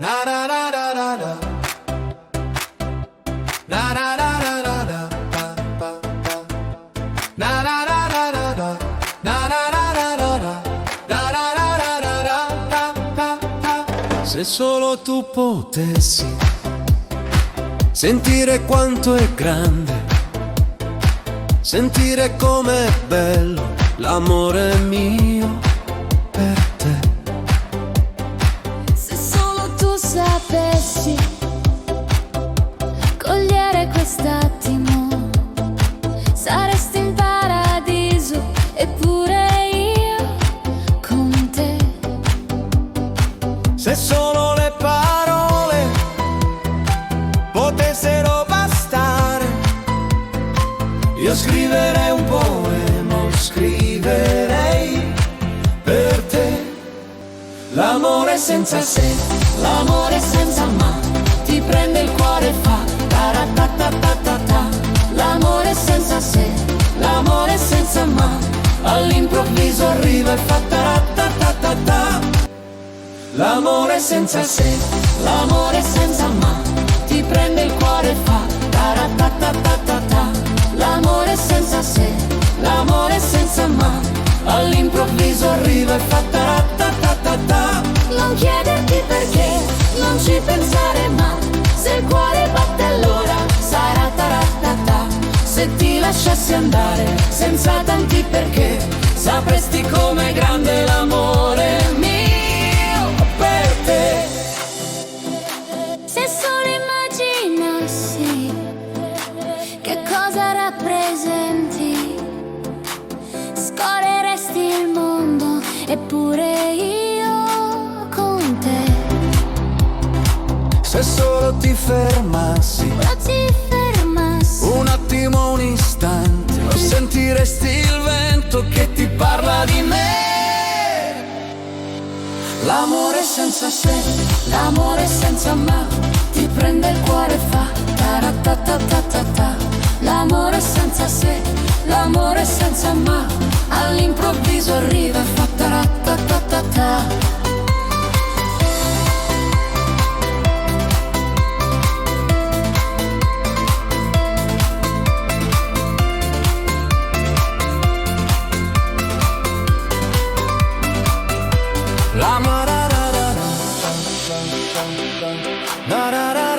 Na na na na na na. Na na na na na na. Pa pa pa. Na na na na na na. Na na na na na na. Na na na na na na. Pa pa pa. Se solo tu potessi sentire quanto è grande, sentire com'è bello l'amore mio per te. Se solo tu sapessi cogliere quest'attimo, saresti in paradiso, eppure io con te. Se solo le parole potessero bastare, io scriverei un poema, lo scriverei per te. L'amore senza se, L'amore senza ma, ti prende il cuore e fa ta-ra-ta-ta-ta-ta-ta. L'amore senza se, l'amore senza ma, all'improvviso arriva e fa ta-ra-ta-ta-ta-ta. l'amore senza se, L'amore senza ma, ti prende il cuore e fa ta-ra-ta-ta-ta-ta-ta. L'amore senza se, l'amore senza ma, all'improvviso arriva e fa ta-ra-ta-ta-ta-ta. Non chiederti perché, non ci pensare mai, se il cuore batte allora sarà ta-ra-ta-ta. Se ti lasciassi andare senza tanti perché, sapresti com'è grande l'amore mio per te. Se solo immaginassi che cosa rappresenti, scorreresti il mondo, eppure io con te. se solo ti fermassi Ora ti fermassi, un attimo, un istante, lo sentiresti il vento che ti parla di me. l'amore senza se, l'amore senza ma, ti prende il cuore e fa ta-ra-ta-ta-ta-ta-ta. L'amore senza se, l'amore senza ma, all'improvviso arriva e fa ta-ra-ta-ta-ta-ta. La ma ra ra ra ra. Na ra ra